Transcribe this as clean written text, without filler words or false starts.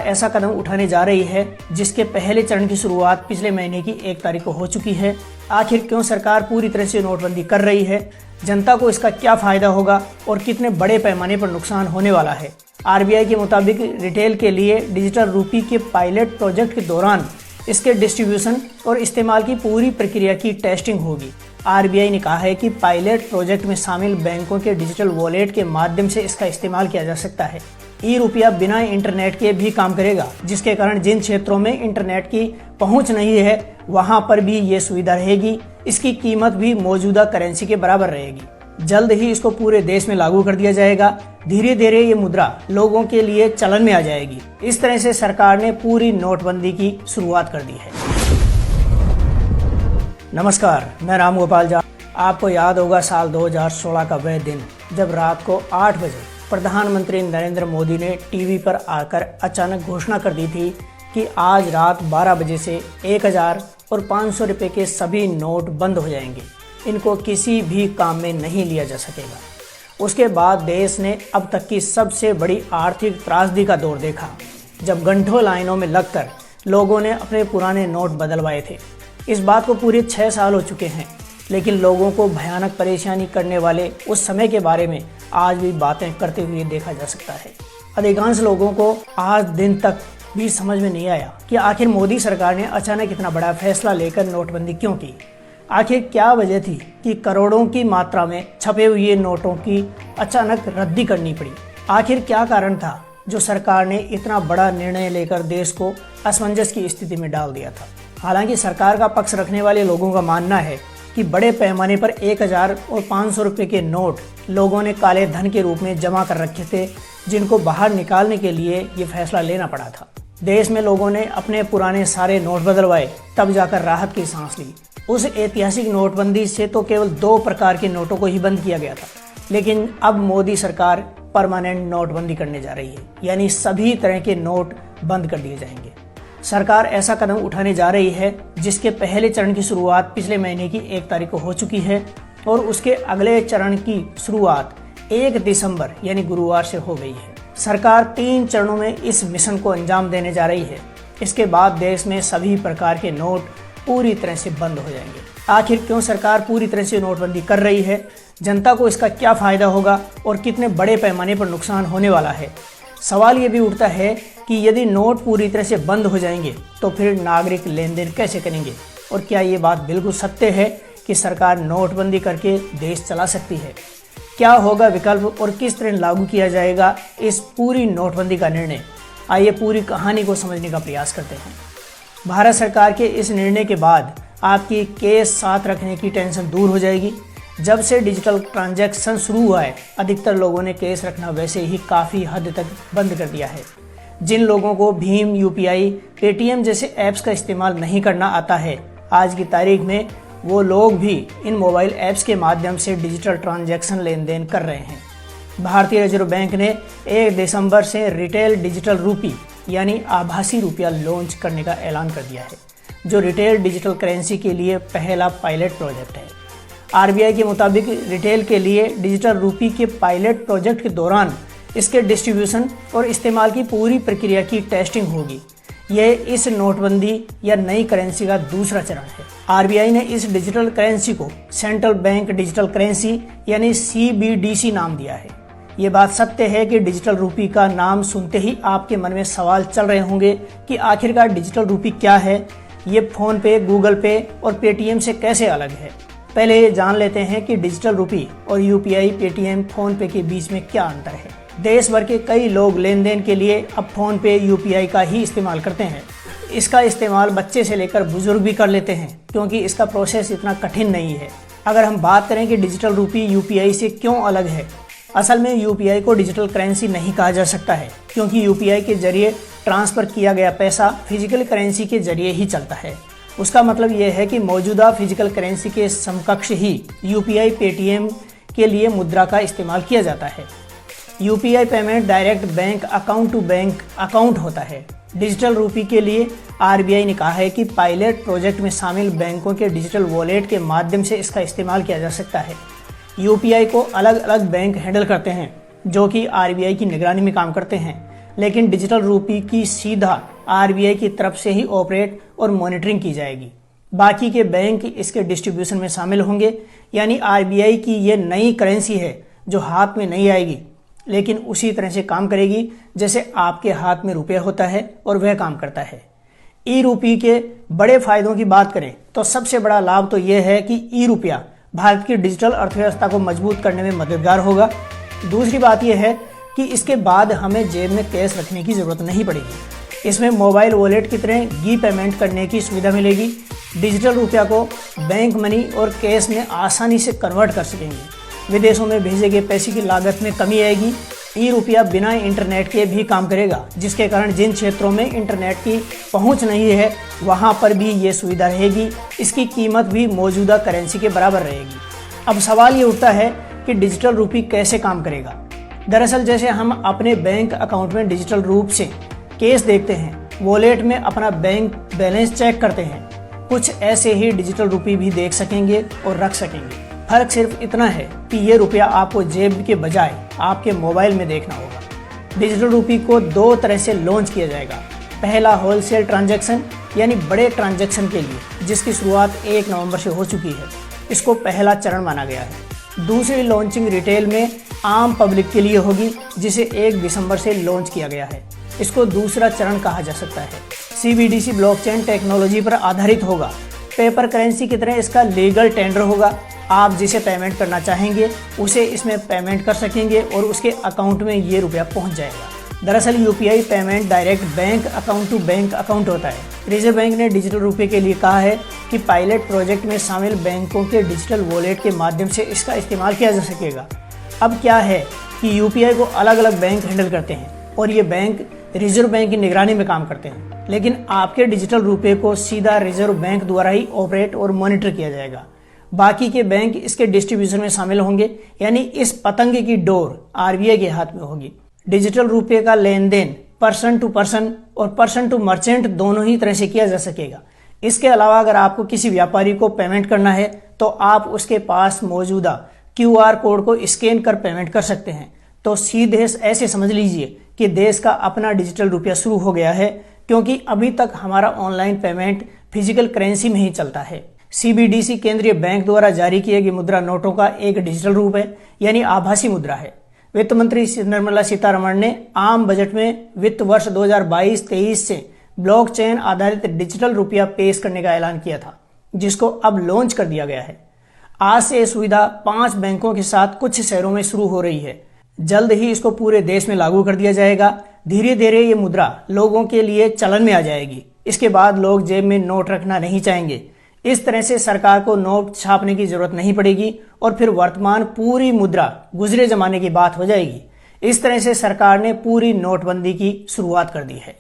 ऐसा कदम उठाने जा रही है जिसके पहले चरण की शुरुआत पिछले महीने की 1 तारीख को हो चुकी है। आखिर क्यों सरकार पूरी तरह से नोटबंदी कर रही है, जनता को इसका क्या फायदा होगा और कितने बड़े पैमाने पर नुकसान होने वाला है। आरबीआई के मुताबिक रिटेल के लिए डिजिटल रूपी के पायलट प्रोजेक्ट के दौरान इसके डिस्ट्रीब्यूशन और इस्तेमाल की पूरी प्रक्रिया की टेस्टिंग होगी। आरबीआई ने कहा है कि पायलट प्रोजेक्ट में शामिल बैंकों के डिजिटल वॉलेट के माध्यम से इसका इस्तेमाल किया जा सकता है। ई रुपया बिना इंटरनेट के भी काम करेगा, जिसके कारण जिन क्षेत्रों में इंटरनेट की पहुंच नहीं है वहां पर भी ये सुविधा रहेगी। इसकी कीमत भी मौजूदा करेंसी के बराबर रहेगी। जल्द ही इसको पूरे देश में लागू कर दिया जाएगा। धीरे धीरे ये मुद्रा लोगों के लिए चलन में आ जाएगी। इस तरह से सरकार ने पूरी नोटबंदी की शुरुआत कर दी है। नमस्कार, मैं राम गोपाल झा। आपको याद होगा साल 2016 का वह दिन जब रात को 8 बजे प्रधानमंत्री नरेंद्र मोदी ने टीवी पर आकर अचानक घोषणा कर दी थी कि आज रात 12 बजे से 1000 और 500 रुपए के सभी नोट बंद हो जाएंगे। इनको किसी भी काम में नहीं लिया जा सकेगा। उसके बाद देश ने अब तक की सबसे बड़ी आर्थिक त्रासदी का दौर देखा, जब घंटों लाइनों में लगकर लोगों ने अपने पुराने नोट बदलवाए थे। इस बात को पूरे 6 साल हो चुके हैं, लेकिन लोगों को भयानक परेशानी करने वाले उस समय के बारे में आज भी बातें करते हुए देखा जा सकता है। अधिकांश लोगों को आज दिन तक भी समझ में नहीं आया कि आखिर मोदी सरकार ने अचानक इतना बड़ा फैसला लेकर नोटबंदी क्यों की। आखिर क्या वजह थी कि करोड़ों की मात्रा में छपे हुए नोटों की अचानक रद्दी करनी पड़ी। आखिर क्या कारण था जो सरकार ने इतना बड़ा निर्णय लेकर देश को असमंजस की स्थिति में डाल दिया था। हालांकि सरकार का पक्ष रखने वाले लोगों का मानना है कि बड़े पैमाने पर 1000 और 500 रुपए के नोट लोगों ने काले धन के रूप में जमा कर रखे थे, जिनको बाहर निकालने के लिए ये फैसला लेना पड़ा था। देश में लोगों ने अपने पुराने सारे नोट बदलवाए, तब जाकर राहत की सांस ली। उस ऐतिहासिक नोटबंदी से तो केवल 2 प्रकार के नोटों को ही बंद किया गया था, लेकिन अब मोदी सरकार परमानेंट नोटबंदी करने जा रही है, यानी सभी तरह के नोट बंद कर दिए जाएंगे। सरकार ऐसा कदम उठाने जा रही है जिसके पहले चरण की शुरुआत पिछले महीने की 1 तारीख को हो चुकी है और उसके अगले चरण की शुरुआत 1 दिसंबर यानी गुरुवार से हो गई है। सरकार 3 चरणों में इस मिशन को अंजाम देने जा रही है। इसके बाद देश में सभी प्रकार के नोट पूरी तरह से बंद हो जाएंगे। आखिर क्यों सरकार पूरी तरह से नोटबंदी कर रही है, जनता को इसका क्या फायदा होगा और कितने बड़े पैमाने पर नुकसान होने वाला है। सवाल ये भी उठता है कि यदि नोट पूरी तरह से बंद हो जाएंगे तो फिर नागरिक लेन देन कैसे करेंगे, और क्या ये बात बिल्कुल सत्य है कि सरकार नोटबंदी करके देश चला सकती है। क्या होगा विकल्प और किस तरह लागू किया जाएगा इस पूरी नोटबंदी का निर्णय। आइए पूरी कहानी को समझने का प्रयास करते हैं। भारत सरकार के इस निर्णय के बाद आपकी केस साथ रखने की टेंशन दूर हो जाएगी। जब से डिजिटल ट्रांजैक्शन शुरू हुआ है, अधिकतर लोगों ने केस रखना वैसे ही काफ़ी हद तक बंद कर दिया है। जिन लोगों को भीम, यूपीआई, पेटीएम जैसे ऐप्स का इस्तेमाल नहीं करना आता है, आज की तारीख में वो लोग भी इन मोबाइल ऐप्स के माध्यम से डिजिटल ट्रांजैक्शन लेन देन कर रहे हैं। भारतीय रिजर्व बैंक ने 1 दिसंबर से रिटेल डिजिटल रूपी यानी आभासी रुपया लॉन्च करने का ऐलान कर दिया है, जो रिटेल डिजिटल करेंसी के लिए पहला पायलट प्रोजेक्ट है। आरबीआई के मुताबिक रिटेल के लिए डिजिटल रूपी के पायलट प्रोजेक्ट के दौरान इसके डिस्ट्रीब्यूशन और इस्तेमाल की पूरी प्रक्रिया की टेस्टिंग होगी। यह इस नोटबंदी या नई करेंसी का दूसरा चरण है। आरबीआई ने इस डिजिटल करेंसी को सेंट्रल बैंक डिजिटल करेंसी यानी CBDC नाम दिया है। ये बात सत्य है कि डिजिटल रूपी का नाम सुनते ही आपके मन में सवाल चल रहे होंगे कि आखिरकार डिजिटल रूपी क्या है, ये फोन पे, गूगल पे और पेटीएम से कैसे अलग है। पहले ये जान लेते हैं कि डिजिटल रूपी और यूपीआई, पेटीएम, फोन पे के बीच में क्या अंतर है। देश भर के कई लोग लेन देन के लिए अब फोन पे, यूपीआई का ही इस्तेमाल करते हैं। इसका इस्तेमाल बच्चे से लेकर बुजुर्ग भी कर लेते हैं, क्योंकि इसका प्रोसेस इतना कठिन नहीं है। अगर हम बात करें कि डिजिटल रूपी यूपीआई से क्यों अलग है, असल में यूपीआई को डिजिटल करेंसी नहीं कहा जा सकता है, क्योंकि यूपीआई के जरिए ट्रांसफर किया गया पैसा फिजिकल करेंसी के जरिए ही चलता है। उसका मतलब यह है कि मौजूदा फिजिकल करेंसी के समकक्ष ही यूपीआई, पेटीएम के लिए मुद्रा का इस्तेमाल किया जाता है। UPI payment direct bank account to bank account होता है। डिजिटल रूपी के लिए आरबीआई ने कहा है कि पायलट प्रोजेक्ट में शामिल बैंकों के डिजिटल वॉलेट के माध्यम से इसका इस्तेमाल किया जा सकता है। यूपीआई को अलग अलग बैंक हैंडल करते हैं, जो कि आरबीआई की निगरानी में काम करते हैं। लेकिन डिजिटल रूपी की सीधा आरबीआई की तरफ से ही ऑपरेट और मॉनिटरिंग की जाएगी। बाकी के बैंक इसके डिस्ट्रीब्यूशन में शामिल होंगे, यानी आरबीआई की ये नई करेंसी है जो हाथ में नहीं आएगी, लेकिन उसी तरह से काम करेगी जैसे आपके हाथ में रुपया होता है और वह काम करता है। ई रूपी के बड़े फायदों की बात करें तो सबसे बड़ा लाभ तो यह है कि ई रुपया भारत की डिजिटल अर्थव्यवस्था को मजबूत करने में मददगार होगा। दूसरी बात यह है कि इसके बाद हमें जेब में कैश रखने की जरूरत नहीं पड़ेगी। इसमें मोबाइल वॉलेट की तरह ई पेमेंट करने की सुविधा मिलेगी। डिजिटल रुपया को बैंक मनी और कैश में आसानी से कन्वर्ट कर सकेंगे। विदेशों में भेजे गए पैसे की लागत में कमी आएगी। ई रुपया बिना इंटरनेट के भी काम करेगा, जिसके कारण जिन क्षेत्रों में इंटरनेट की पहुंच नहीं है वहां पर भी ये सुविधा रहेगी। इसकी कीमत भी मौजूदा करेंसी के बराबर रहेगी। अब सवाल ये उठता है कि डिजिटल रूपी कैसे काम करेगा। दरअसल जैसे हम अपने बैंक अकाउंट में डिजिटल रूप से कैश देखते हैं, वॉलेट में अपना बैंक बैलेंस चेक करते हैं, कुछ ऐसे ही डिजिटल रूपी भी देख सकेंगे और रख सकेंगे। फर्क सिर्फ इतना है कि ये रुपया आपको जेब के बजाय आपके मोबाइल में देखना होगा। डिजिटल रूपी को दो तरह से लॉन्च किया जाएगा। पहला होलसेल ट्रांजैक्शन यानी बड़े ट्रांजैक्शन के लिए, जिसकी शुरुआत 1 नवंबर से हो चुकी है। इसको पहला चरण माना गया है। दूसरी लॉन्चिंग रिटेल में आम पब्लिक के लिए होगी, जिसे 1 दिसंबर से लॉन्च किया गया है। इसको दूसरा चरण कहा जा सकता है। सीबीडीसी ब्लॉकचेन टेक्नोलॉजी पर आधारित होगा। पेपर करेंसी की तरह इसका लीगल टेंडर होगा। आप जिसे पेमेंट करना चाहेंगे उसे इसमें पेमेंट कर सकेंगे और उसके अकाउंट में ये रुपया पहुंच जाएगा। दरअसल UPI payment direct bank account to bank account होता है। रिजर्व बैंक ने डिजिटल रुपये के लिए कहा है कि पायलट प्रोजेक्ट में शामिल बैंकों के डिजिटल वॉलेट के माध्यम से इसका इस्तेमाल किया जा सकेगा। अब क्या है कि यूपीआई को अलग अलग बैंक हैंडल करते हैं और ये बैंक रिजर्व बैंक की निगरानी में काम करते हैं, लेकिन आपके डिजिटल रुपये को सीधा रिजर्व बैंक द्वारा ही ऑपरेट और मॉनिटर किया जाएगा। बाकी के बैंक इसके डिस्ट्रीब्यूशन में शामिल होंगे, यानी इस पतंग की डोर आरबीआई के हाथ में होगी। डिजिटल रुपये का लेन देन पर्सन टू पर्सन और पर्सन टू मर्चेंट दोनों ही तरह से किया जा सकेगा। इसके अलावा अगर आपको किसी व्यापारी को पेमेंट करना है तो आप उसके पास मौजूदा क्यूआर कोड को स्कैन कर पेमेंट कर सकते हैं। तो सीधे ऐसे समझ लीजिए कि देश का अपना डिजिटल रुपया शुरू हो गया है, क्योंकि अभी तक हमारा ऑनलाइन पेमेंट फिजिकल करेंसी में ही चलता है। सीबीडीसी केंद्रीय बैंक द्वारा जारी किए गए मुद्रा नोटों का एक डिजिटल रूप है, यानी आभासी मुद्रा है। वित्त मंत्री निर्मला सीतारमण ने आम बजट में वित्त वर्ष 2022-23 से ब्लॉकचेन आधारित डिजिटल रुपया पेश करने का ऐलान किया था, जिसको अब लॉन्च कर दिया गया है। आज से यह सुविधा 5 बैंकों के साथ कुछ शहरों में शुरू हो रही है। जल्द ही इसको पूरे देश में लागू कर दिया जाएगा। धीरे धीरे ये मुद्रा लोगों के लिए चलन में आ जाएगी। इसके बाद लोग जेब में नोट रखना नहीं चाहेंगे। इस तरह से सरकार को नोट छापने की जरूरत नहीं पड़ेगी और फिर वर्तमान पूरी मुद्रा गुजरे जमाने की बात हो जाएगी। इस तरह से सरकार ने पूरी नोटबंदी की शुरुआत कर दी है।